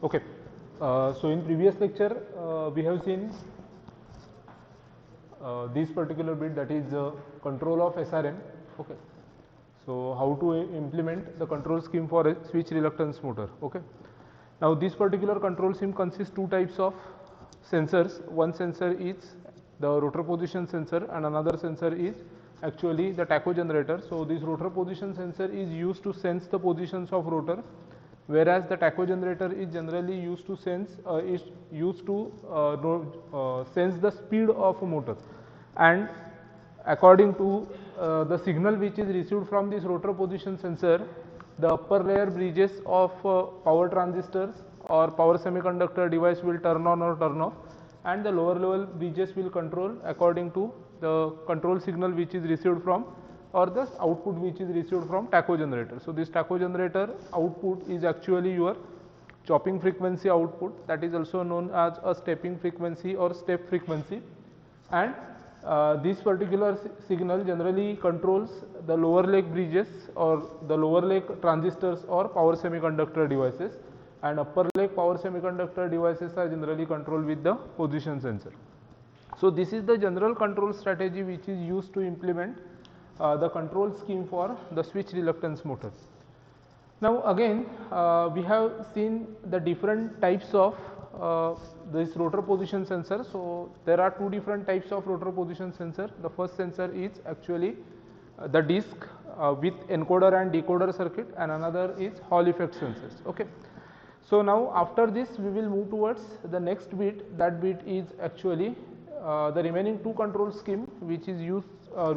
Okay. So in previous lecture we have seen this particular bit, that is control of SRM. Okay. So how to implement the control scheme for a switch reluctance motor. Okay. Now this particular control scheme consists two types of sensors. One sensor is the rotor position sensor and another sensor is actually the tacho generator. So this rotor position sensor is used to sense the positions of rotor, whereas the tacho generator is generally used to sense sense the speed of a motor, and according to the signal which is received from this rotor position sensor, the upper layer bridges of power transistors or power semiconductor device will turn on or turn off, and the lower level bridges will control according to the control signal which is received from, or the output which is received from tacho generator. So this tacho generator output is actually your chopping frequency output, that is also known as a stepping frequency or step frequency, and this particular signal generally controls the lower leg bridges or the lower leg transistors or power semiconductor devices, and upper leg power semiconductor devices are generally controlled with the position sensor. So this is the general control strategy which is used to implement the control scheme for the switch reluctance motor. Now again we have seen the different types of this rotor position sensor. So there are two different types of rotor position sensor. The first sensor is actually the disc with encoder and decoder circuit, and another is Hall effect sensors. Okay. So now after this we will move towards the next bit. That bit is actually the remaining two control scheme which is used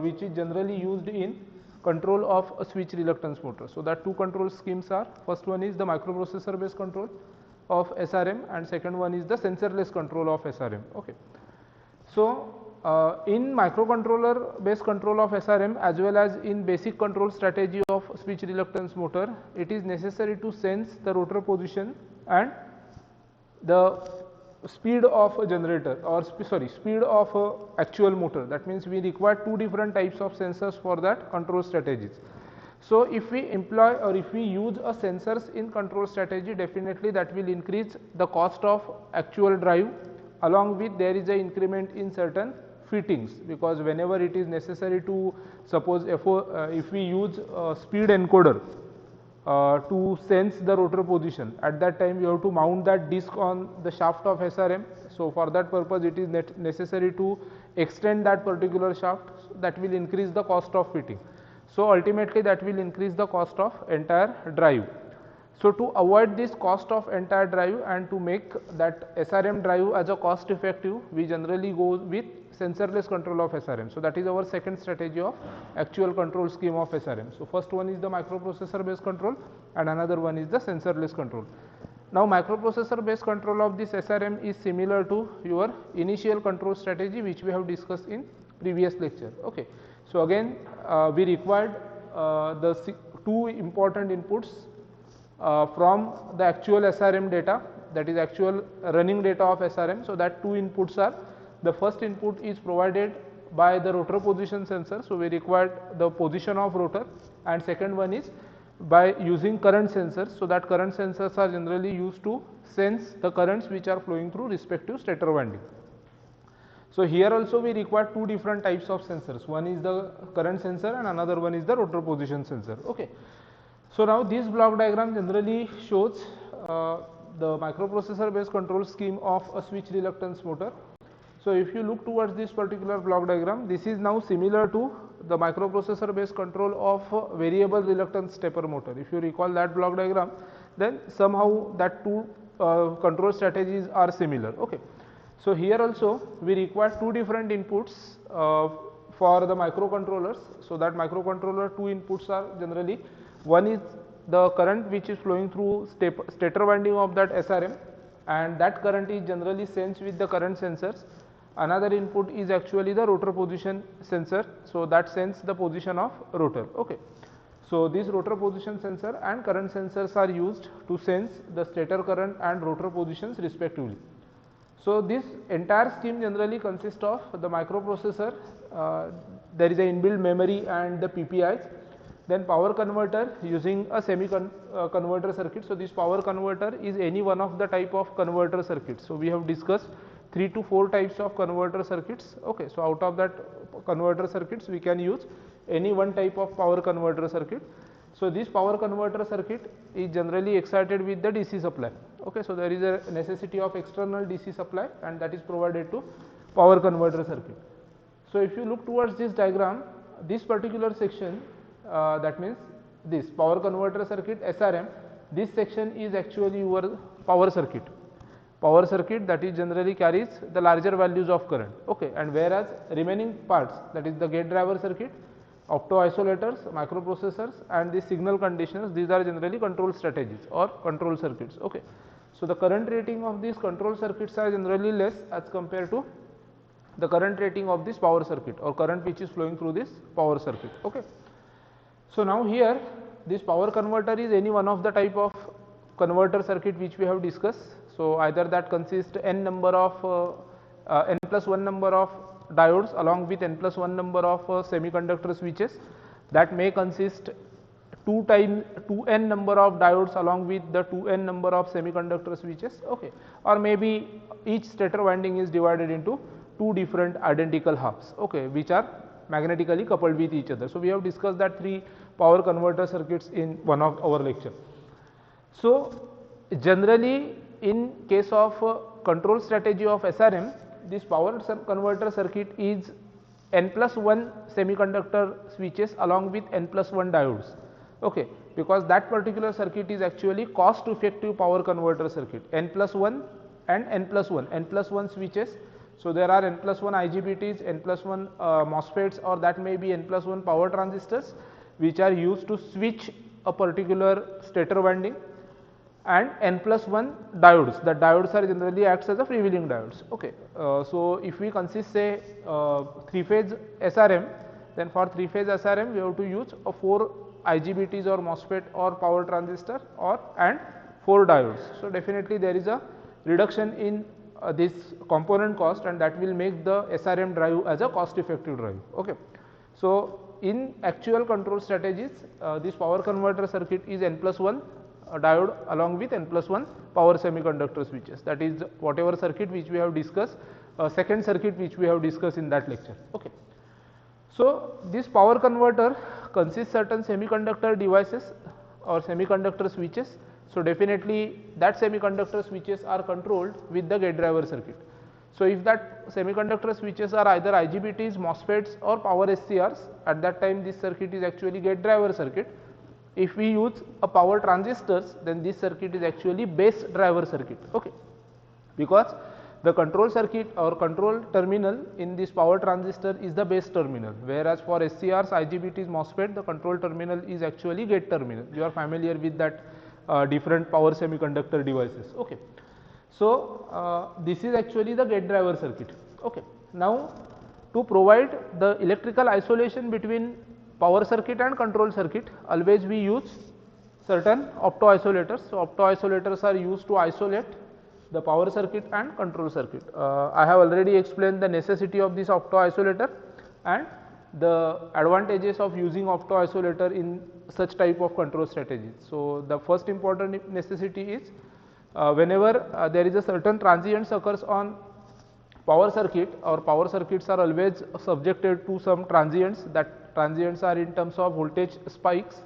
which is generally used in control of a switch reluctance motor. So that two control schemes are, first one is the microprocessor based control of SRM and second one is the sensorless control of SRM. Okay. So in microcontroller based control of SRM as well as in basic control strategy of switch reluctance motor, it is necessary to sense the rotor position and the speed of a generator or speed of a actual motor. That means we require two different types of sensors for that control strategies. So if we employ or if we use a sensors in control strategy, definitely that will increase the cost of actual drive, along with there is a increment in certain fittings, because whenever it is necessary to suppose if we use a speed encoder to sense the rotor position, at that time you have to mount that disc on the shaft of SRM. So for that purpose it is necessary to extend that particular shaft, that will increase the cost of fitting. So ultimately that will increase the cost of entire drive. So to avoid this cost of entire drive and to make that SRM drive as a cost effective, we generally go with sensorless control of SRM. So that is our second strategy of actual control scheme of SRM. So first one is the microprocessor based control and another one is the sensorless control. Now microprocessor based control of this SRM is similar to your initial control strategy which we have discussed in previous lecture. Okay. So again we required the two important inputs from the actual SRM data, that is actual running data of SRM. So that two inputs are, the first input is provided by the rotor position sensor. So we required the position of rotor, and second one is by using current sensors. So that current sensors are generally used to sense the currents which are flowing through respective stator winding. So here also we require two different types of sensors. One is the current sensor and another one is the rotor position sensor. Okay. So now this block diagram generally shows the microprocessor based control scheme of a switch reluctance motor. So if you look towards this particular block diagram, this is now similar to the microprocessor based control of variable reluctance stepper motor. If you recall that block diagram, then somehow that two control strategies are similar. Okay. So here also we require two different inputs for the microcontrollers. So that microcontroller two inputs are generally, one is the current which is flowing through stator winding of that SRM, and that current is generally sensed with the current sensors. Another input is actually the rotor position sensor, so that senses the position of rotor. Okay. So this rotor position sensor and current sensors are used to sense the stator current and rotor positions respectively. So this entire scheme generally consists of the microprocessor, there is a inbuilt memory and the PPIs, Then power converter using a converter circuit. So this power converter is any one of the type of converter circuits. So we have discussed 3 to 4 types of converter circuits. Okay, so out of that converter circuits we can use any one type of power converter circuit. So this power converter circuit is generally excited with the DC supply. Okay, so there is a necessity of external DC supply, and that is provided to power converter circuit. So if you look towards this diagram, this particular section, that means this power converter circuit SRM, this section is actually your power circuit. Power circuit that is generally carries the larger values of current. Okay, and whereas remaining parts, that is the gate driver circuit, opto isolators, microprocessors, and the signal conditioners, these are generally control strategies or control circuits. Okay, so the current rating of these control circuits are generally less as compared to the current rating of this power circuit or current which is flowing through this power circuit. Okay, so now here this power converter is any one of the type of converter circuit which we have discussed. So either that consists n number of n plus 1 number of diodes along with n plus 1 number of semiconductor switches, that may consist 2n number of diodes along with the 2n number of semiconductor switches. Okay, or maybe each stator winding is divided into 2 different identical halves, okay, which are magnetically coupled with each other. So we have discussed that 3 power converter circuits in one of our lecture. So generally in case of control strategy of SRM, this power converter circuit is n plus 1 semiconductor switches along with n plus 1 diodes. Okay, because that particular circuit is actually cost effective power converter circuit, n plus 1 and n plus 1 switches. So there are n plus 1 IGBTs, n plus 1 MOSFETs, or that may be n plus 1 power transistors which are used to switch a particular stator winding, and n plus 1 diodes. The diodes are generally acts as a freewheeling diodes. Okay, so if we consist say 3-phase SRM, then for 3-phase SRM we have to use a 4 IGBTs or MOSFET or power transistor and 4 diodes. So definitely there is a reduction in this component cost, and that will make the SRM drive as a cost effective drive. Okay, so in actual control strategies, this power converter circuit is n plus 1 diode along with n plus 1 power semiconductor switches. That is whatever circuit which we have discussed, second circuit which we have discussed in that lecture. Okay, so this power converter consists certain semiconductor devices or semiconductor switches. So definitely that semiconductor switches are controlled with the gate driver circuit. So if that semiconductor switches are either IGBTs, MOSFETs or power SCRs, at that time this circuit is actually gate driver circuit. If we use a power transistors, then this circuit is actually base driver circuit. Okay, because the control circuit or control terminal in this power transistor is the base terminal, whereas for SCRs, IGBTs, MOSFET, the control terminal is actually gate terminal. You are familiar with that different power semiconductor devices. Okay, so this is actually the gate driver circuit. Okay, now to provide the electrical isolation between power circuit and control circuit, always we use certain opto isolators. So opto isolators are used to isolate the power circuit and control circuit. I have already explained the necessity of this opto isolator and the advantages of using opto isolator in such type of control strategies. So the first important necessity is whenever there is a certain transients occurs on power circuit, or power circuits are always subjected to some transients. That transients are in terms of voltage spikes.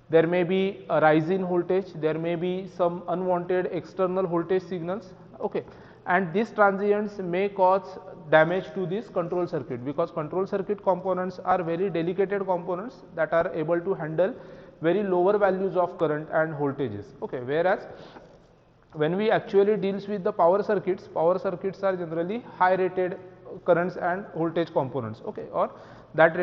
There may be a rise in voltage, there may be some unwanted external voltage signals. Okay, and these transients may cause damage to this control circuit, because control circuit components are very delicate components that are able to handle very lower values of current and voltages. Okay, whereas when we actually deals with the power circuits are generally high rated currents and voltage components. Okay, or that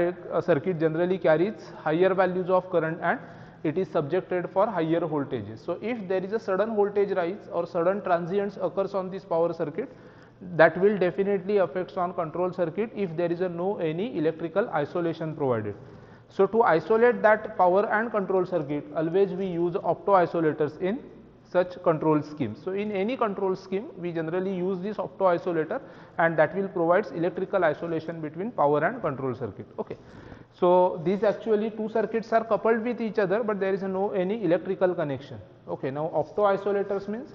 circuit generally carries higher values of current and it is subjected for higher voltages. So if there is a sudden voltage rise or sudden transients occurs on this power circuit, that will definitely affects on control circuit if there is no any electrical isolation provided. So to isolate that power and control circuit, always we use opto isolators in such control schemes. So in any control scheme we generally use this opto isolator, and that will provides electrical isolation between power and control circuit. Okay, So these actually two circuits are coupled with each other, but there is no any electrical connection. Okay, now opto isolators means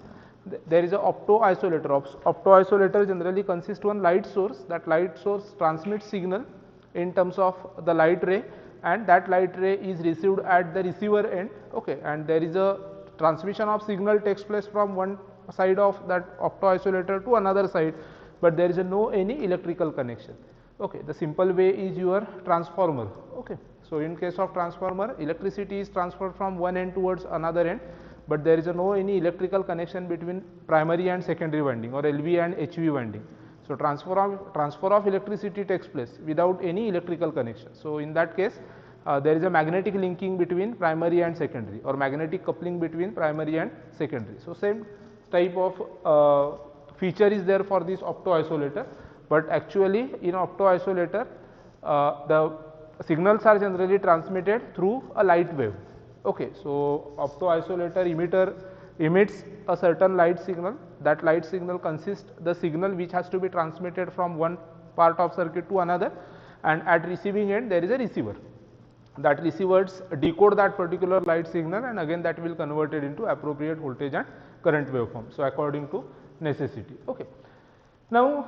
there is a opto isolator. Opto isolator generally consists one light source. That light source transmits signal in terms of the light ray, and that light ray is received at the receiver end. Okay, and there is a transmission of signal takes place from one side of that opto isolator to another side, but there is no any electrical connection. Okay, the simple way is your transformer. Okay, so in case of transformer, electricity is transferred from one end towards another end, but there is no any electrical connection between primary and secondary winding or LV and HV winding. So transfer of electricity takes place without any electrical connection. So in that case, there is a magnetic linking between primary and secondary, or magnetic coupling between primary and secondary. So same type of feature is there for this opto isolator, but actually in opto isolator the signals are generally transmitted through a light wave. Okay, so opto isolator emitter emits a certain light signal. That light signal consists the signal which has to be transmitted from one part of circuit to another, and at receiving end there is a receiver. That receivers decode that particular light signal, and again that will convert it into appropriate voltage and current waveform. So according to necessity. Okay. Now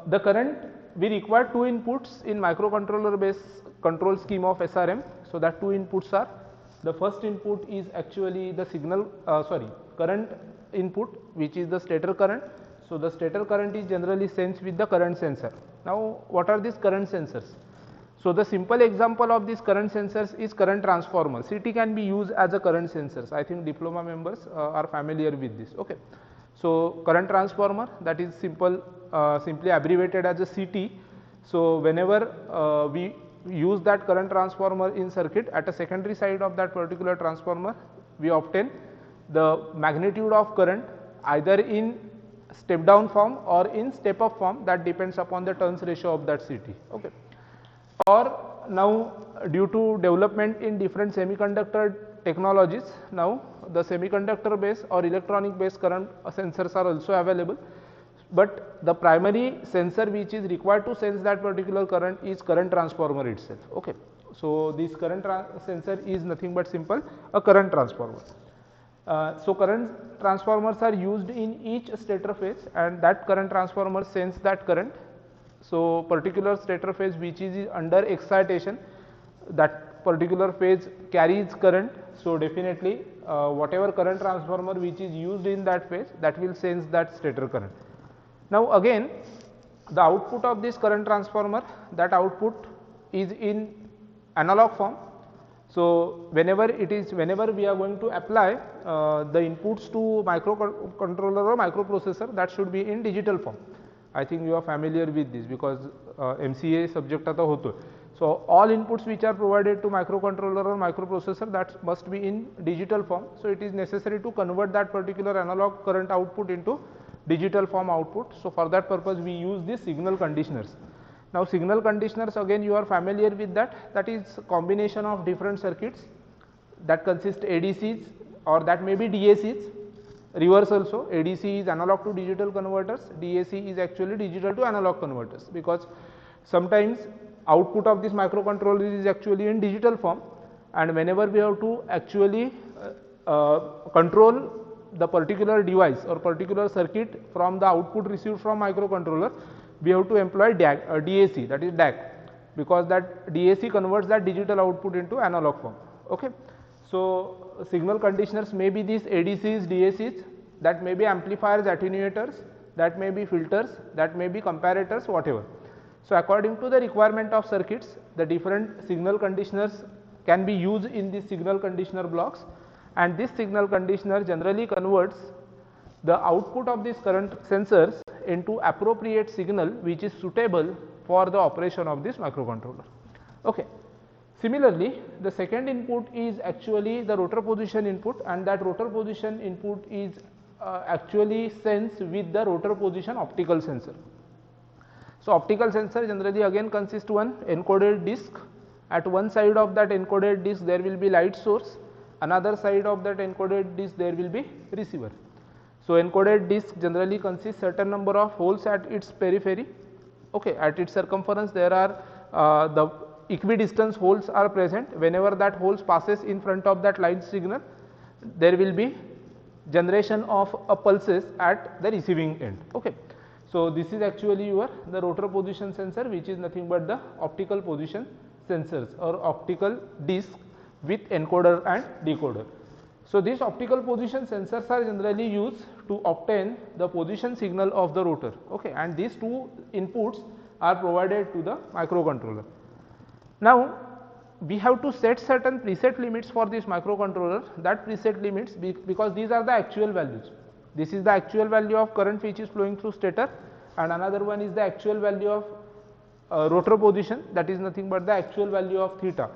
the current, we require two inputs in microcontroller based control scheme of SRM. So that two inputs are, the first input is actually the signal current input, which is the stator current. So the stator current is generally sensed with the current sensor. Now what are these current sensors? So the simple example of these current sensors is current transformer. CT can be used as a current sensors. I think diploma members are familiar with this. Okay. So current transformer, that is simply abbreviated as a CT. So whenever we use that current transformer in circuit, at a secondary side of that particular transformer, we obtain the magnitude of current either in step down form or in step up form, that depends upon the turns ratio of that CT. Okay. Or now due to development in different semiconductor technologies, now the semiconductor based or electronic based current sensors are also available, but the primary sensor which is required to sense that particular current is current transformer itself. Okay. So this current sensor is nothing but simple a current transformer. So current transformers are used in each stator phase, and that current transformer sense that current. So particular stator phase which is under excitation, that particular phase carries current. So definitely whatever current transformer which is used in that phase, that will sense that stator current. Now again, the output of this current transformer, that output is in analog form. So whenever we are going to apply the inputs to microcontroller or microprocessor, that should be in digital form. I think you are familiar with this because MCA subject आता होतो. So all inputs which are provided to microcontroller or microprocessor, that must be in digital form. So it is necessary to convert that particular analog current output into digital form output. So for that purpose we use these signal conditioners. Now signal conditioners, again you are familiar with that. That is combination of different circuits that consist ADCs, or that may be DACs. Reverse also, ADC is analog to digital converters, DAC is actually digital to analog converters, because sometimes output of this microcontroller is actually in digital form, and whenever we have to actually control the particular device or particular circuit from the output received from microcontroller, we have to employ DAC, that is DAC, because that DAC converts that digital output into analog form. Okay. So signal conditioners may be these ADCs, DACs, that may be amplifiers, attenuators, that may be filters, that may be comparators, whatever. So according to the requirement of circuits, the different signal conditioners can be used in these signal conditioner blocks, and this signal conditioner generally converts the output of these current sensors into appropriate signal which is suitable for the operation of this microcontroller. Okay. Similarly, the second input is actually the rotor position input, and that rotor position input is actually sensed with the rotor position optical sensor. So optical sensor generally again consists one encoded disc. At one side of that encoded disc there will be light source, another side of that encoded disc there will be receiver. So encoded disc generally consists certain number of holes at its periphery. Okay, at its circumference there are the equidistance holes are present. Whenever that holes passes in front of that light signal, there will be generation of a pulses at the receiving end. Okay. So this is actually your the rotor position sensor, which is nothing but the optical position sensors or optical disc with encoder and decoder. So these optical position sensors are generally used to obtain the position signal of the rotor. Okay, and these two inputs are provided to the microcontroller. Now we have to set certain preset limits for this microcontroller. That preset limits, because these are the actual values. This is the actual value of current which is flowing through stator, and another one is the actual value of rotor position, that is nothing but the actual value of theta.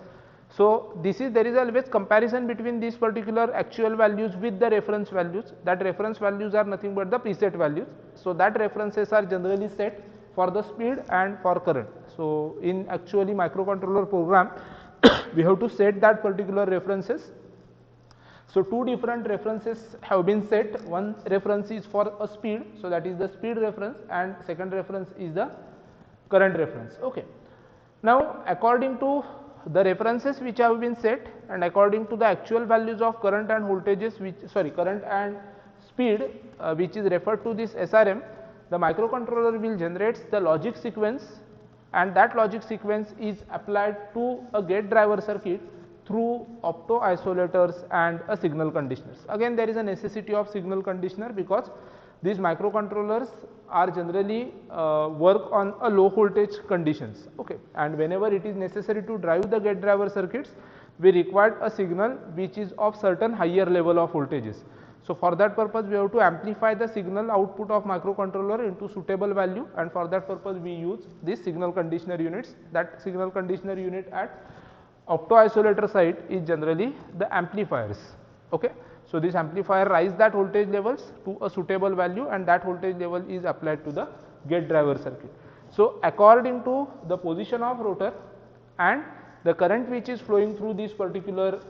So this is, there is always comparison between these particular actual values with the reference values. That reference values are nothing but the preset values. So that references are generally set for the speed and for current. So in actually microcontroller program we have to set that particular references. So two different references have been set. One reference is for a speed, so that is the speed reference, and second reference is the current reference. Okay. Now according to the references which have been set and according to the actual values of current and voltages, current and speed which is referred to this SRM, the microcontroller will generate the logic sequence, and that logic sequence is applied to a gate driver circuit through opto isolators and a signal conditioners. Again, there is a necessity of signal conditioner because these microcontrollers are generally work on a low voltage conditions. Okay, and whenever it is necessary to drive the gate driver circuits, we require a signal which is of certain higher level of voltages. So for that purpose we have to amplify the signal output of microcontroller into suitable value, and for that purpose we use this signal conditioner units. That signal conditioner unit at opto isolator side is generally the amplifiers. Okay. So this amplifier rise that voltage levels to a suitable value, and that voltage level is applied to the gate driver circuit. So according to the position of rotor and the current which is flowing through this particular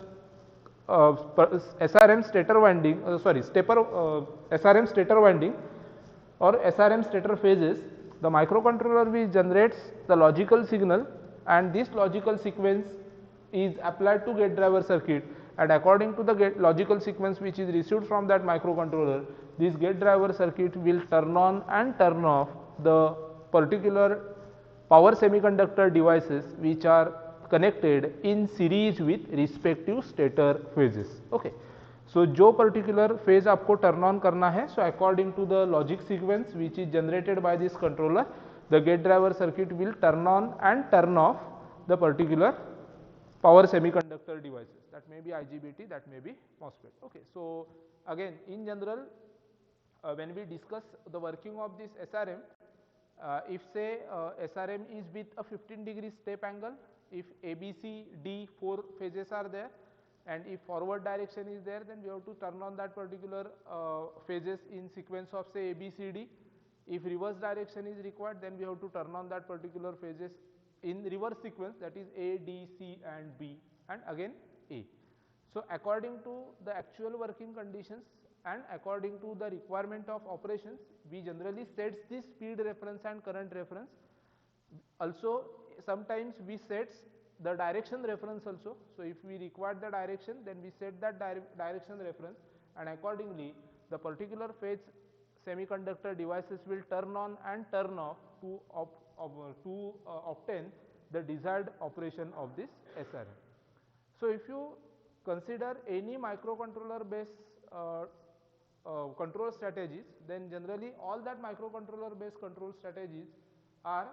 SRM stator winding, SRM stator winding or SRM stator phases, the microcontroller will generates the logical signal, and this logical sequence is applied to gate driver circuit, and according to the logical sequence which is received from that microcontroller, this gate driver circuit will turn on and turn off the particular power semiconductor devices which are connected in series with respective stator phases. Okay. So जो particular phase आपको turn on करना है, so according to the logic sequence which is generated by this controller, the gate driver circuit will turn on and turn off the particular power semiconductor devices. That may be IGBT, that may be MOSFET. Okay. So again, in general, when we discuss the working of this SRM, if say SRM is with a 15-degree step angle, if A, B, C, D 4 phases are there, and if forward direction is there, then we have to turn on that particular phases in sequence of say A, B, C, D. If reverse direction is required, then we have to turn on that particular phases in reverse sequence, that is A, D, C and B and again A. So according to the actual working conditions and according to the requirement of operations, we generally set this speed reference and current reference. Also sometimes we set the direction reference also. So if we require the direction, then we set that direction reference, and accordingly the particular phase semiconductor devices will turn on and turn off to obtain the desired operation of this SRM. So if you consider any microcontroller based control strategies, then generally all that microcontroller based control strategies are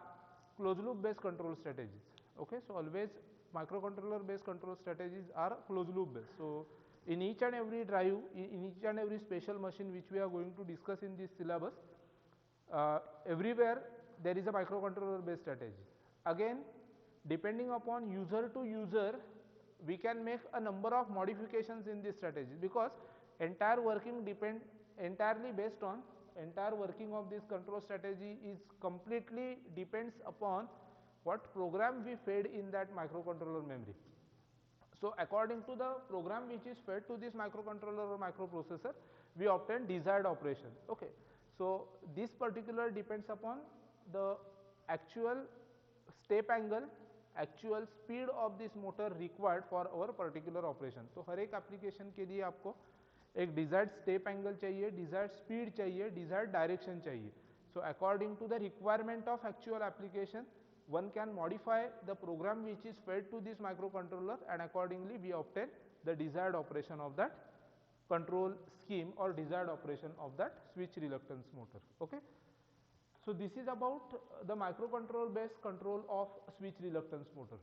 closed loop based control strategies. Okay, so always microcontroller based control strategies are closed loop based. So in each and every drive, in each and every special machine which we are going to discuss in this syllabus, everywhere there is a microcontroller based strategy. Again, depending upon user to user, we can make a number of modifications in this strategy, because entire working depend entirely based on entire working of this control strategy is completely depends upon what program we fed in that microcontroller memory. So according to the program which is fed to this microcontroller or microprocessor, we obtain desired operation. Okay. So this particular depends upon the actual step angle actual speed of this motor required for our particular operation. तो हर एक application के लिए आपको एक desired step angle चाहिए, desired speed चाहिए, desired direction चाहिए. So according to the requirement of actual application, one can modify the program which is fed to this microcontroller, and accordingly we obtain the desired operation of that control scheme or desired operation of that switch reluctance motor. Okay. So this is about the microcontroller based control of switch reluctance motor.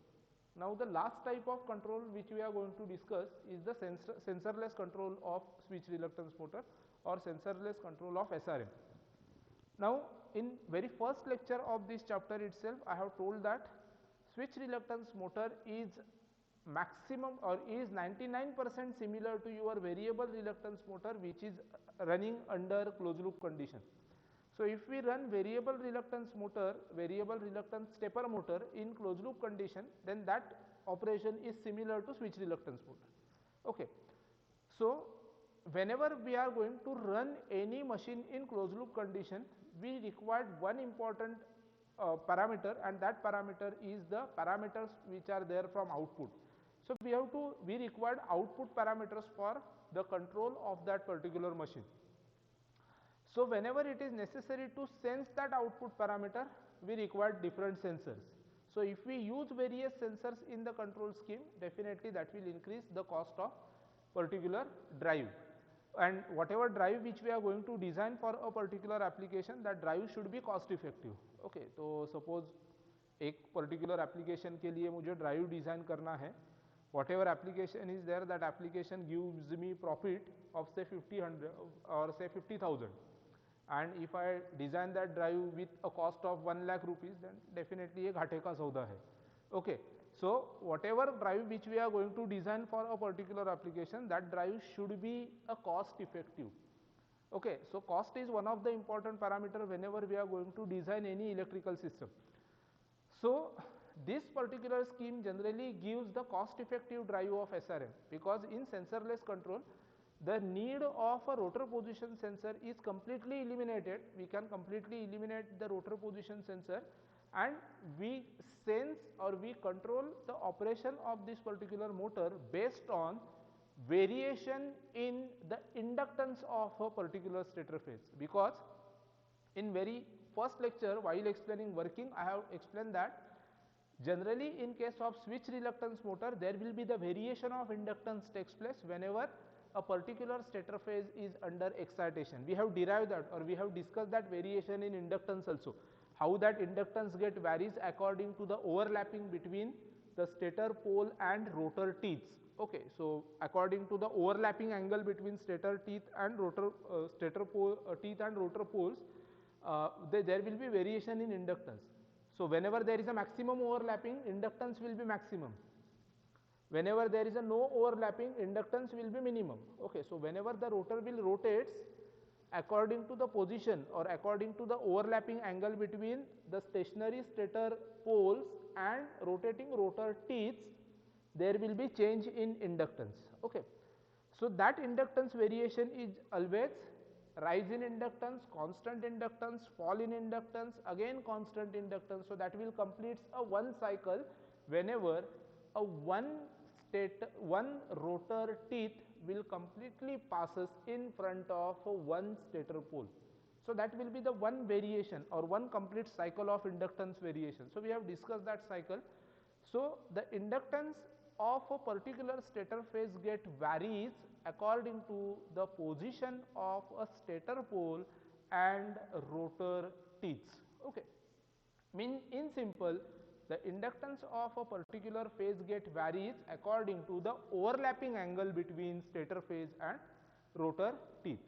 Now the last type of control which we are going to discuss is the sensorless control of switch reluctance motor or sensorless control of SRM. Now in very first lecture of this chapter itself, I have told that switch reluctance motor is maximum or is 99% similar to your variable reluctance motor which is running under closed loop condition. So if we run variable reluctance motor, variable reluctance stepper motor in closed loop condition, then that operation is similar to switch reluctance motor. Okay. So whenever we are going to run any machine in closed loop condition, we required one important parameter, and that parameter is the parameters which are there from output. So we required output parameters for the control of that particular machine. So whenever it is necessary to sense that output parameter, we require different sensors. So if we use various sensors in the control scheme, definitely that will increase the cost of particular drive. And whatever drive which we are going to design for a particular application, that drive should be cost effective. Okay, so suppose एक particular application के लिए मुझे drive design करना है, whatever application is there, that application gives me profit of say 50,000 or say 50,000, and if I design that drive with a cost of 1 lakh rupees, then definitely ये घाटे का सौदा है. Okay, so whatever drive which we are going to design for a particular application, that drive should be a cost effective. Okay, so cost is one of the important parameter whenever we are going to design any electrical system. So this particular scheme generally gives the cost effective drive of SRM, because in sensorless control the need of a rotor position sensor is completely eliminated. We can completely eliminate the rotor position sensor, and we sense or we control the operation of this particular motor based on variation in the inductance of a particular stator phase. Because in very first lecture, while explaining working, I have explained that generally in case of switch reluctance motor, there will be the variation of inductance takes place whenever a particular stator phase is under excitation. We have derived that, or we have discussed that variation in inductance also, how that inductance varies according to the overlapping between the stator pole and rotor teeth. Okay, so according to the overlapping angle between stator teeth and rotor stator pole teeth and rotor poles, there will be variation in inductance. So whenever there is a maximum overlapping, inductance will be maximum. Whenever there is a no overlapping, inductance will be minimum. Okay, so whenever the rotor will rotates according to the position or according to the overlapping angle between the stationary stator poles and rotating rotor teeth, there will be change in inductance. Okay, so that inductance variation is always rise in inductance, constant inductance, fall in inductance, again constant inductance. So that will complete a one cycle whenever a one rotor teeth will completely passes in front of one stator pole. So that will be the one variation or one complete cycle of inductance variation. So we have discussed that cycle. So the inductance of a particular stator phase varies according to the position of a stator pole and rotor teeth. Okay, in simple, the inductance of a particular phase varies according to the overlapping angle between stator phase and rotor teeth.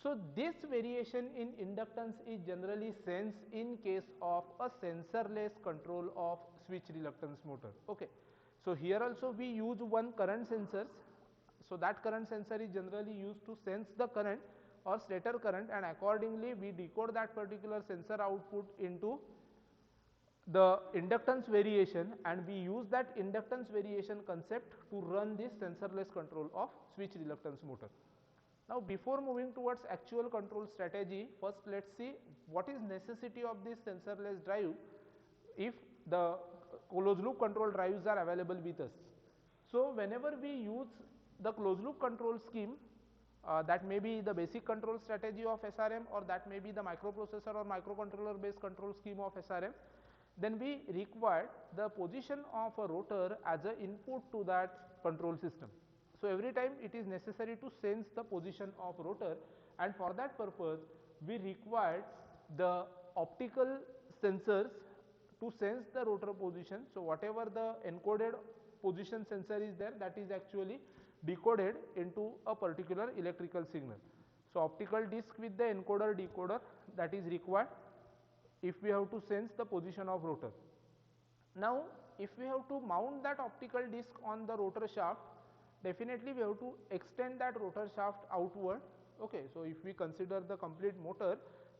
So this variation in inductance is generally sensed in case of a sensorless control of switch reluctance motor. Okay, so here also we use one current sensors. So that current sensor is generally used to sense the current or stator current, and accordingly we decode that particular sensor output into the inductance variation, and we use that inductance variation concept to run this sensorless control of switch reluctance motor. Now before moving towards actual control strategy, first let us see what is necessity of this sensorless drive if the closed loop control drives are available with us. So whenever we use the closed loop control scheme, that may be the basic control strategy of SRM, or that may be the microprocessor or microcontroller based control scheme of SRM, then we require the position of a rotor as an input to that control system. So every time it is necessary to sense the position of rotor, and for that purpose we required the optical sensors to sense the rotor position. So whatever the encoded position sensor is there, that is actually decoded into a particular electrical signal. So optical disc with the encoder decoder, that is required if we have to sense the position of rotor. Now if we have to mount that optical disc on the rotor shaft, definitely we have to extend that rotor shaft outward. Okay, so if we consider the complete motor,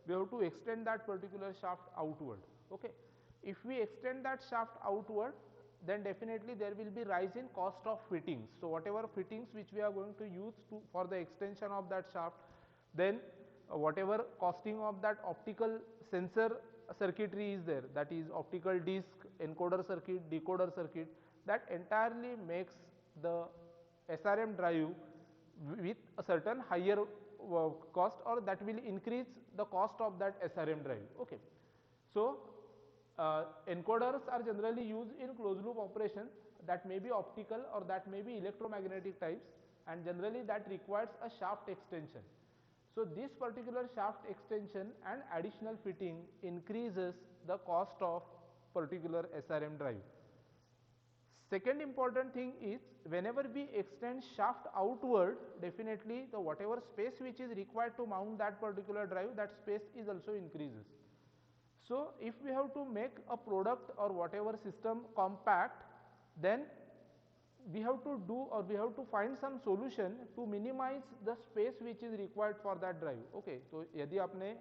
we have to extend that particular shaft outward. Okay, if we extend that shaft outward, then definitely there will be rise in cost of fittings. So whatever fittings which we are going to use for the extension of that shaft, then whatever costing of that optical sensor circuitry is there, that is optical disc, encoder circuit, decoder circuit, that entirely makes the SRM drive with a certain higher cost, or that will increase the cost of that SRM drive. Okay. So encoders are generally used in closed loop operations, that may be optical or that may be electromagnetic types, and generally that requires a shaft extension. So this particular shaft extension and additional fitting increases the cost of particular SRM drive. Second important thing is, whenever we extend shaft outward, definitely the whatever space which is required to mount that particular drive, that space is also increases. So if we have to make a product or whatever system compact, then we have to do, or we have to find some solution to minimize the space which is required for that drive. Okay, तो यदि आपने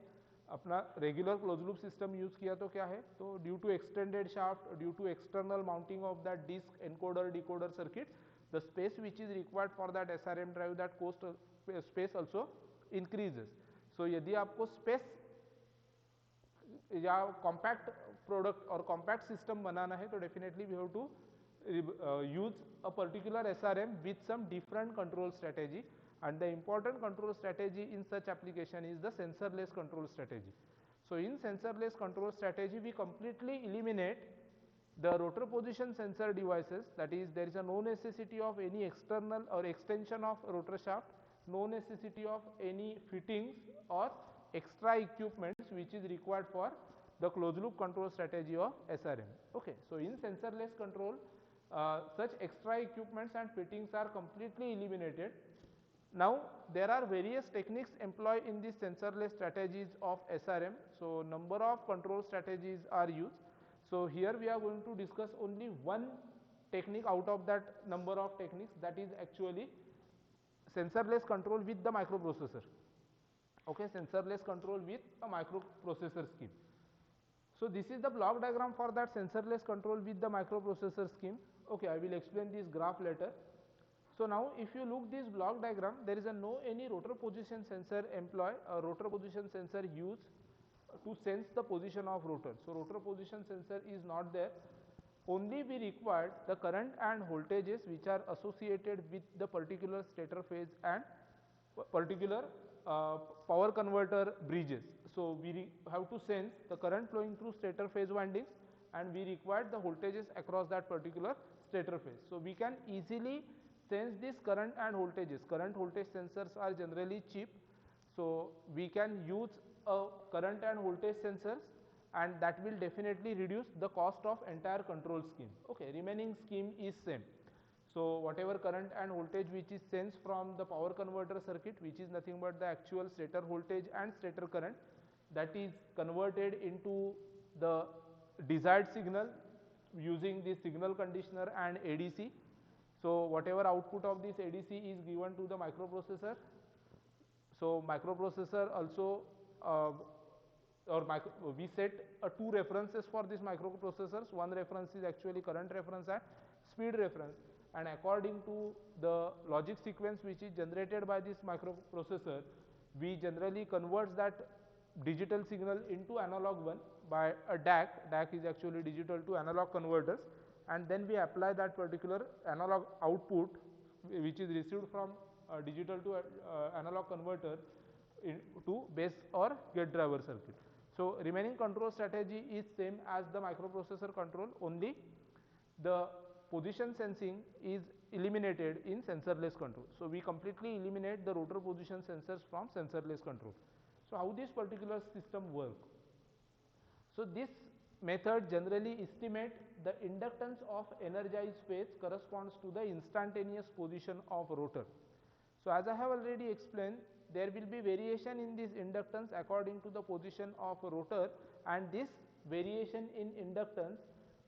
अपना regular close loop system use किया तो क्या है, तो due to extended shaft, due to external mounting of that disc, encoder, decoder circuit, the space which is required for that SRM drive, that cost space also increases. So यदि आपको space या compact product और compact system बनाना है, तो definitely we have to use a particular SRM with some different control strategy, and the important control strategy in such application is the sensorless control strategy. So in sensorless control strategy, we completely eliminate the rotor position sensor devices, that is there is a no necessity of any external or extension of rotor shaft, no necessity of any fittings or extra equipments which is required for the closed loop control strategy of SRM. Okay, so in sensorless control, such extra equipments and fittings are completely eliminated. Now there are various techniques employed in these sensorless strategies of SRM. So number of control strategies are used. So here we are going to discuss only one technique out of that number of techniques, that is actually sensorless control with the microprocessor. Okay, sensorless control with a microprocessor scheme. So this is the block diagram for that sensorless control with the microprocessor scheme. Okay, I will explain this graph later. So now if you look this block diagram, there is a no any rotor position sensor employed, a rotor position sensor used to sense the position of rotor. So rotor position sensor is not there. Only we required the current and voltages which are associated with the particular stator phase and particular power converter bridges. So we have to sense the current flowing through stator phase windings, and we required the voltages across that particular stator phase. So we can easily sense this current and voltages. Current voltage sensors are generally cheap, so we can use a current and voltage sensors, and that will definitely reduce the cost of entire control scheme. Okay, remaining scheme is same. So whatever current and voltage which is sensed from the power converter circuit, which is nothing but the actual stator voltage and stator current, that is converted into the desired signal using the signal conditioner and ADC. So whatever output of this ADC is given to the microprocessor. So microprocessor also we set two references for these microprocessors. One reference is actually current reference and speed reference, and according to the logic sequence which is generated by this microprocessor, we generally converts that digital signal into analog one by a DAC. DAC is actually digital to analog converters, and then we apply that particular analog output which is received from digital to analog converter to base or gate driver circuit. So remaining control strategy is same as the microprocessor control, only the position sensing is eliminated in sensorless control. So we completely eliminate the rotor position sensors from sensorless control. So how this particular system work? So this method generally estimate the inductance of energized phase corresponds to the instantaneous position of rotor. So as I have already explained, there will be variation in this inductance according to the position of rotor, and this variation in inductance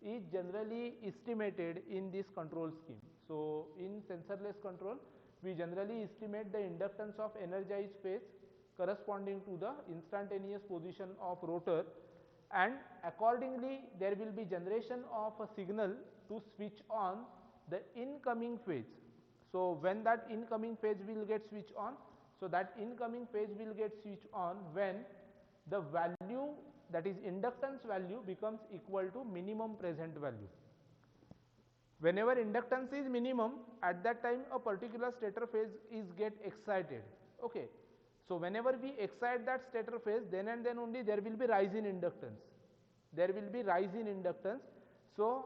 is generally estimated in this control scheme. So in sensorless control, we generally estimate the inductance of energized phase corresponding to the instantaneous position of rotor, and accordingly there will be generation of a signal to switch on the incoming phase. So when that incoming phase will get switched on, so that incoming phase will get switched on when the value, that is inductance value, becomes equal to minimum present value. Whenever inductance is minimum, at that time a particular stator phase is get excited. Okay. So whenever we excite that stator phase, then and then only there will be rise in inductance. There will be rise in inductance. So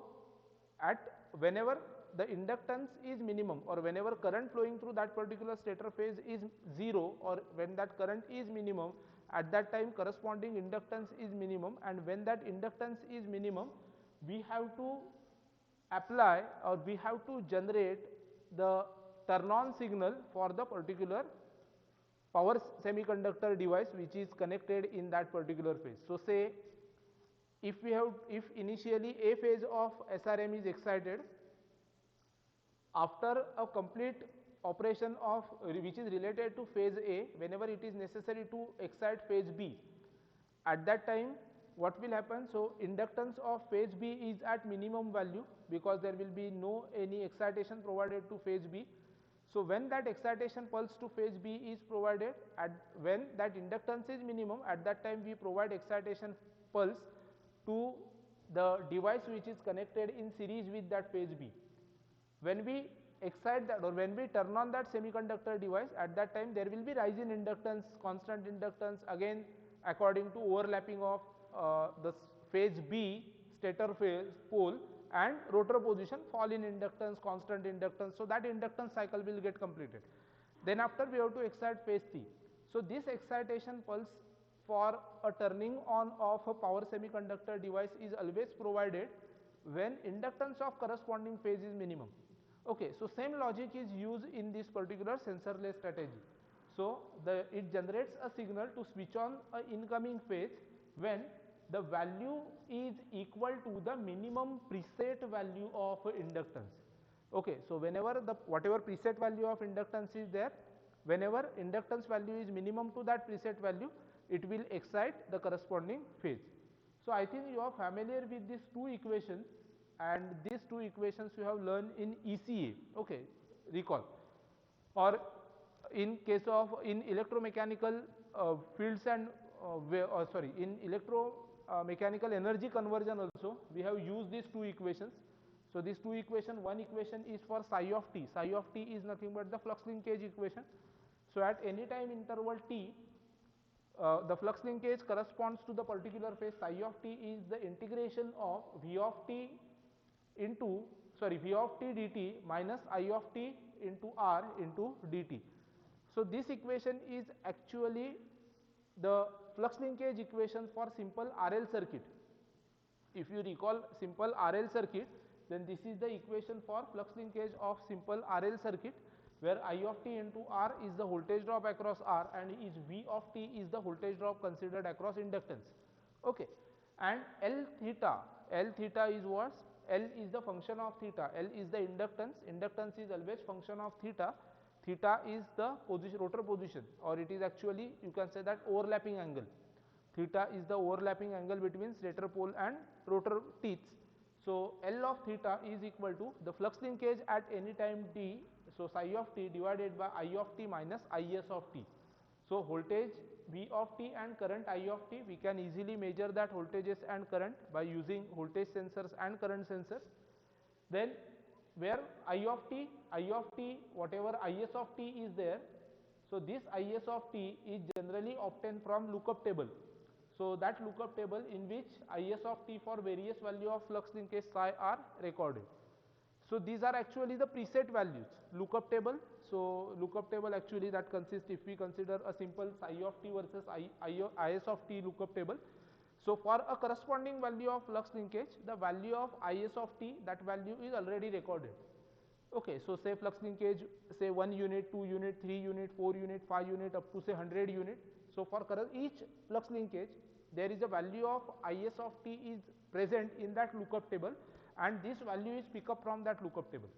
at whenever the inductance is minimum, or whenever current flowing through that particular stator phase is 0, or when that current is minimum, at that time corresponding inductance is minimum, and when that inductance is minimum, we have to apply, or we have to generate the turn on signal for the particular power semiconductor device which is connected in that particular phase. So say if initially a phase of SRM is excited, after a complete operation of which is related to phase A, whenever it is necessary to excite phase B, at that time what will happen? So inductance of phase B is at minimum value, because there will be no any excitation provided to phase B. So when that excitation pulse to phase B is provided, when that inductance is minimum, at that time we provide excitation pulse to the device which is connected in series with that phase B. When we excite that, or when we turn on that semiconductor device, at that time there will be rise in inductance, constant inductance, again according to overlapping of the phase B stator phase pole, and rotor position, fall in inductance, constant inductance. So that inductance cycle will get completed. Then after we have to excite phase C. So this excitation pulse for a turning on of a power semiconductor device is always provided when inductance of corresponding phase is minimum. Okay, so same logic is used in this particular sensorless strategy. So it generates a signal to switch on a incoming phase when the value is equal to the minimum preset value of inductance. Okay, so whenever the whatever preset value of inductance is there, whenever inductance value is minimum to that preset value, it will excite the corresponding phase. So I think you are familiar with these two equations, and these two equations you have learned in ECA. Okay, recall. Or in case of in electromechanical fields and in electromechanical energy conversion also we have used these two equations. So these two equations, one equation is for psi of t. Psi of t is nothing but the flux linkage equation. So at any time interval t, the flux linkage corresponds to the particular phase. Psi of t is the integration of v of t dt minus I of t into r into dt. So this equation is actually the flux linkage equation for simple RL circuit. If you recall simple RL circuit, then this is the equation for flux linkage of simple RL circuit, where I of t into R is the voltage drop across R, and is V of t is the voltage drop considered across inductance. Okay. And L theta is what? L is the function of theta. L is the inductance. Inductance is always function of theta. Theta is the position, rotor position, or it is actually, you can say that, overlapping angle. Theta is the overlapping angle between stator pole and rotor teeth. So L of theta is equal to the flux linkage at any time t, so psi of t divided by I of t minus Is of t. So voltage V of t and current I of t, we can easily measure that voltages and current by using voltage sensors and current sensors. Then where I of t, whatever Is of t is there, so this Is of t is generally obtained from lookup table. So that lookup table in which Is of t for various value of flux linkage psi are recorded. So these are actually the preset values, lookup table. So lookup table actually that consists, if we consider a simple psi of t versus Is of t lookup table. So for a corresponding value of flux linkage, the value of Is of t, that value is already recorded. Okay, so say flux linkage, say 1 unit, 2 unit, 3 unit, 4 unit, 5 unit, up to say 100 unit. So for each flux linkage, there is a value of Is of t is present in that lookup table, and this value is picked up from that lookup table.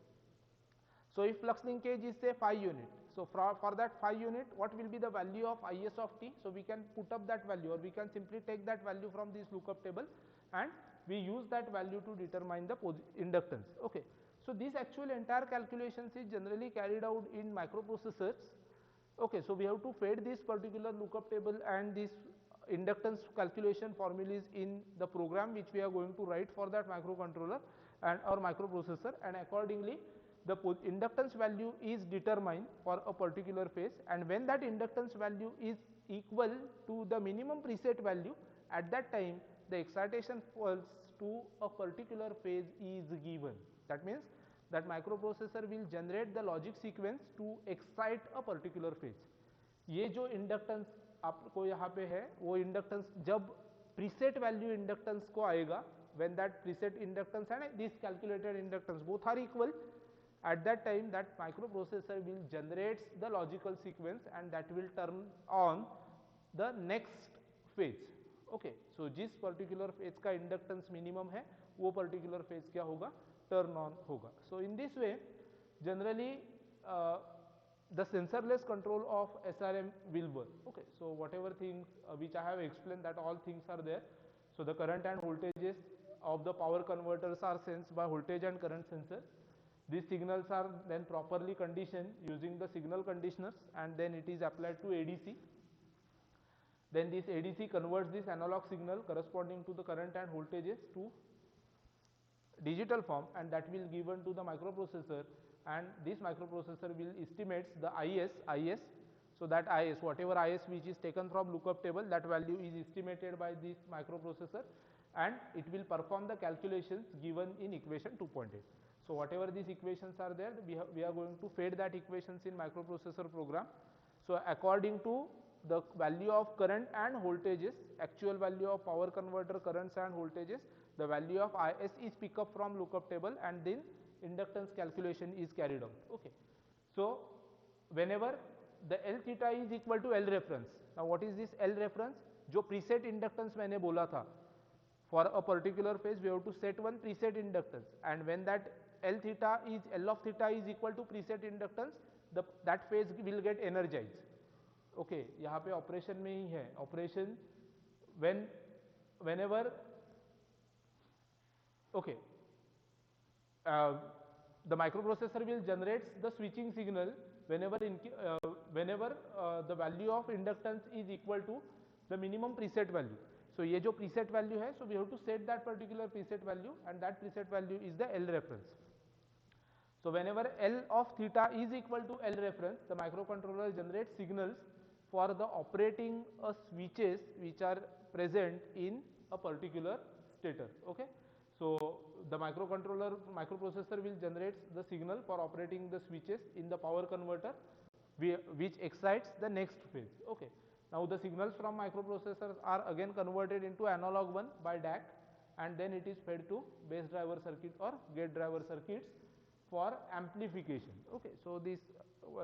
So if flux linkage is say 5 unit, so for that 5 unit, what will be the value of Is of t? So we can put up that value, or we can simply take that value from this lookup table, and we use that value to determine the inductance. Okay. So this actual entire calculations is generally carried out in microprocessors. Okay, so we have to feed this particular lookup table and this inductance calculation formulas in the program which we are going to write for that microcontroller and or microprocessor, and accordingly the inductance value is determined for a particular phase, and when that inductance value is equal to the minimum preset value, at that time the excitation pulse to a particular phase is given. That means that microprocessor will generate the logic sequence to excite a particular phase. ये जो inductance आपको यहाँ पे है, वो inductance जब preset value inductance को आएगा, when that preset inductance and this calculated inductance both are equal, at that time that microprocessor will generates the logical sequence and that will turn on the next phase. Okay, so जिस particular phase का inductance minimum है, वो particular phase क्या होगा, turn on होगा. So in this way generally the sensorless control of SRM will work. Okay, so whatever things which I have explained, that all things are there. So the current and voltages of the power converters are sensed by voltage and current sensor. These signals are then properly conditioned using the signal conditioners, and then it is applied to ADC. Then this ADC converts this analog signal corresponding to the current and voltages to digital form, and that will given to the microprocessor, and this microprocessor will estimates the IS. So that IS, whatever IS which is taken from lookup table, that value is estimated by this microprocessor, and it will perform the calculations given in equation 2.8. So whatever these equations are there, we are going to feed that equations in microprocessor program. So according to the value of current and voltages, actual value of power converter currents and voltages, the value of Is is picked up from lookup table, and then inductance calculation is carried out. Okay. So whenever the L theta is equal to L reference. Now what is this L reference? जो preset inductance मैंने बोला था, for a particular phase we have to set one preset inductance, and when that L of theta is equal to preset inductance, that phase will get energized. Okay, यहाँ पे operation में ही है, operation whenever okay, the microprocessor will generates the switching signal whenever the value of inductance is equal to the minimum preset value. So ये जो preset value है, so we have to set that particular preset value, and that preset value is the L reference. So whenever L of theta is equal to L reference, the microcontroller generates signals for the operating switches which are present in a particular stator. Okay. So the microprocessor will generate the signal for operating the switches in the power converter, which excites the next phase. Okay. Now the signals from microprocessors are again converted into analog one by DAC, and then it is fed to base driver circuit or gate driver circuits for amplification. Okay. So this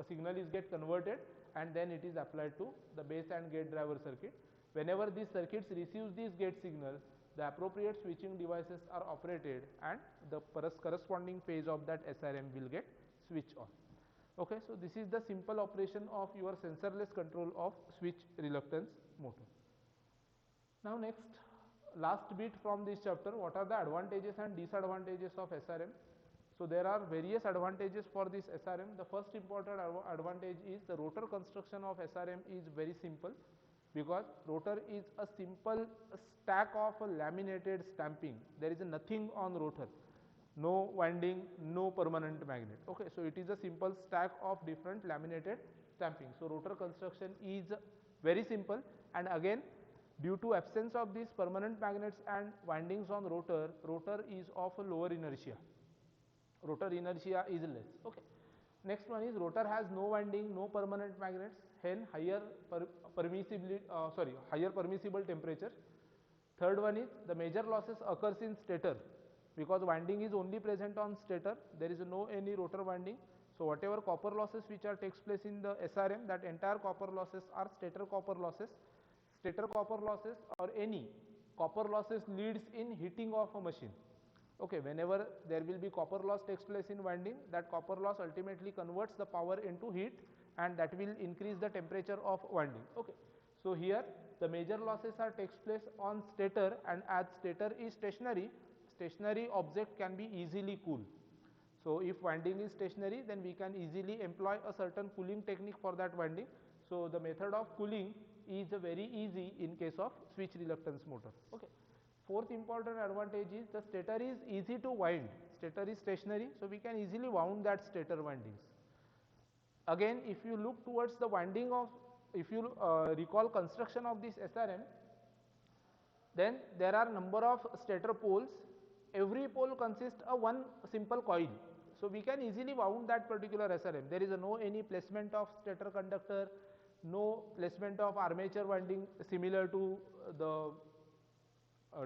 signal is get converted, and then it is applied to the base and gate driver circuit. Whenever these circuits receives this gate signal, the appropriate switching devices are operated, and the corresponding phase of that SRM will get switched on. Okay, so this is the simple operation of your sensorless control of switch reluctance motor. Now last bit from this chapter, what are the advantages and disadvantages of SRM? So there are various advantages for this SRM. The first important advantage is the rotor construction of SRM is very simple, because rotor is a simple stack of laminated stamping. There is nothing on rotor, no winding, no permanent magnet. Okay, so it is a simple stack of different laminated stamping. So rotor construction is very simple, and again, due to absence of these permanent magnets and windings on rotor, rotor is of a lower inertia. Rotor inertia is less. Okay. Next one is rotor has no winding, no permanent magnets, hence higher permissible temperature. Third one is the major losses occurs in stator, because winding is only present on stator. There is no any rotor winding. So whatever copper losses which are takes place in the SRM, that entire copper losses are stator copper losses. Stator copper losses or any copper losses leads in heating of a machine. Okay, whenever there will be copper loss takes place in winding, that copper loss ultimately converts the power into heat, and that will increase the temperature of winding. Okay, so here the major losses are takes place on stator, and as stator is stationary, stationary object can be easily cooled. So if winding is stationary, then we can easily employ a certain cooling technique for that winding. So the method of cooling is very easy in case of switch reluctance motor. Okay. Fourth important advantage is the stator is easy to wind. Stator is stationary, so we can easily wound that stator windings. Again, if you look towards the winding of, if you recall construction of this SRM, then there are number of stator poles. Every pole consists of one simple coil. So we can easily wound that particular SRM. There is no any placement of stator conductor, no placement of armature winding similar to the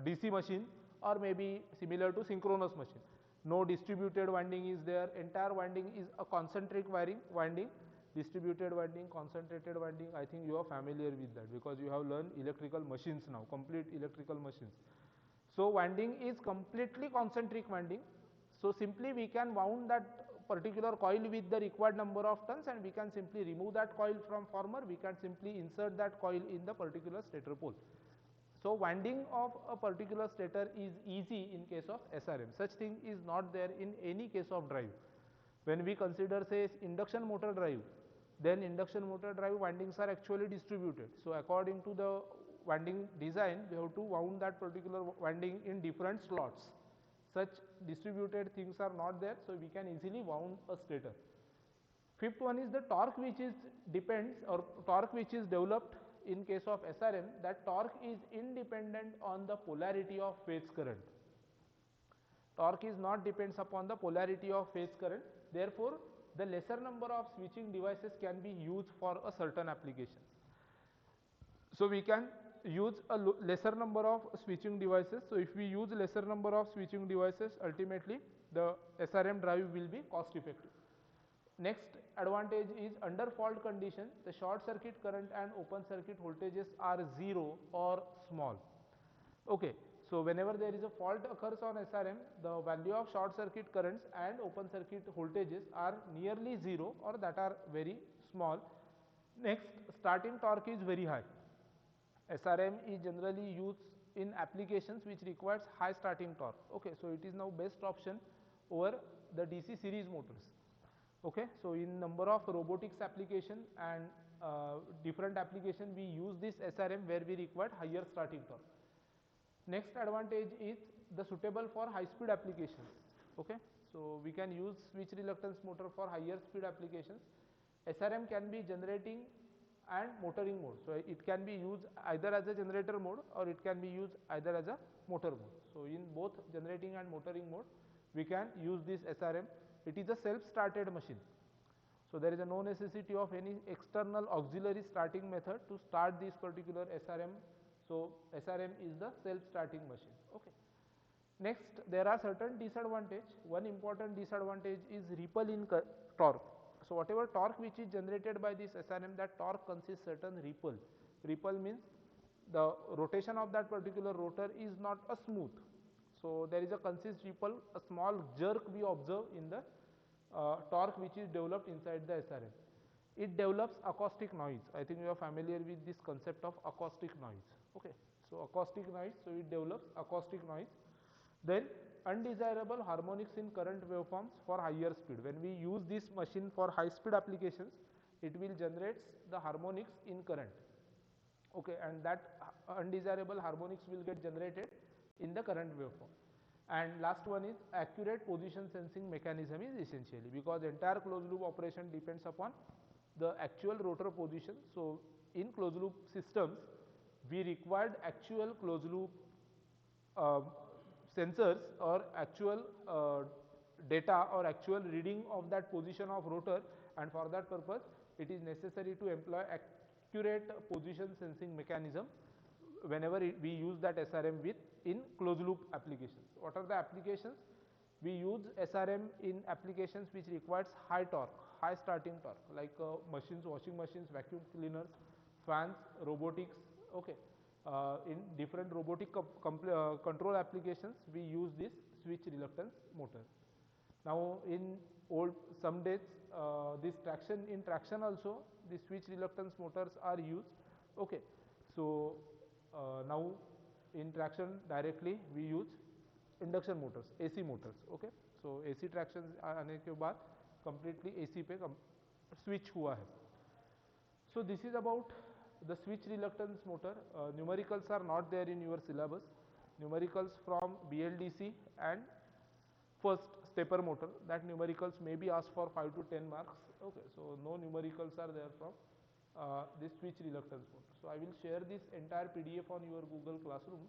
DC machine, or maybe similar to synchronous machine. No distributed winding is there. Entire winding is a concentric winding. Distributed winding, concentrated winding, I think you are familiar with that, because you have learned electrical machines now, complete electrical machines. So winding is completely concentric winding. So simply we can wound that particular coil with the required number of turns, and we can simply remove that coil from former. We can simply insert that coil in the particular stator pole. So winding of a particular stator is easy in case of SRM. Such thing is not there in any case of drive. When we consider, say, induction motor drive, then induction motor drive windings are actually distributed. So according to the winding design, we have to wound that particular winding in different slots. Such distributed things are not there, so we can easily wound a stator. Fifth one is the torque which is depends, or torque which is developed in case of SRM. That torque is independent on the polarity of phase current. Torque is not depends upon the polarity of phase current. Therefore, the lesser number of switching devices can be used for a certain application. So we can use a lesser number of switching devices. So if we use lesser number of switching devices, ultimately the SRM drive will be cost effective. Next advantage is under fault condition, the short circuit current and open circuit voltages are 0 or small. Okay, so whenever there is a fault occurs on SRM, the value of short circuit currents and open circuit voltages are nearly 0 or that are very small. Next, starting torque is very high. SRM is generally used in applications which requires high starting torque. Okay, so it is now best option over the DC series motors. Okay, so in number of robotics application and different application, we use this SRM where we require higher starting torque. Next advantage is the suitable for high speed applications. Okay, so we can use switch reluctance motor for higher speed applications. SRM can be generating and motoring mode. So it can be used either as a generator mode or it can be used either as a motor mode. So in both generating and motoring mode, we can use this SRM. It is a self-started machine. So there is no necessity of any external auxiliary starting method to start this particular SRM. So SRM is the self-starting machine. Okay. Next, there are certain disadvantages. One important disadvantage is ripple in torque. So whatever torque which is generated by this SRM, that torque consists certain ripple. Ripple means the rotation of that particular rotor is not a smooth. So there is a consist ripple, a small jerk we observe in the torque which is developed inside the SRM. It develops acoustic noise. I think you are familiar with this concept of acoustic noise. Okay, so acoustic noise, so it develops acoustic noise. Then undesirable harmonics in current waveforms for higher speed. When we use this machine for high speed applications, it will generate the harmonics in current. Okay, and that undesirable harmonics will get generated in the current waveform. And last one is accurate position sensing mechanism is essentially, because entire closed loop operation depends upon the actual rotor position. So in closed loop systems, we required actual closed loop sensors or actual data or actual reading of that position of rotor, and for that purpose it is necessary to employ accurate position sensing mechanism whenever we use that SRM with in closed loop applications. What are the applications? We use SRM in applications which requires high torque, high starting torque, like machines, washing machines, vacuum cleaners, fans, robotics. Okay, in different robotic control applications, we use this switch reluctance motor. Now in some days, this traction also, the switch reluctance motors are used. Okay, so now in traction directly we use induction Motors, AC Motors. Okay, so AC traction आने के बाद completely AC पे switch हुआ है. So this is about the switch reluctance motor. Numericals are not there in your syllabus. Numericals from BLDC and first stepper motor, that numericals may be asked for 5 to 10 marks. Okay, so no numericals are there from this switch reluctance motor. So I will share this entire PDF on your Google Classroom.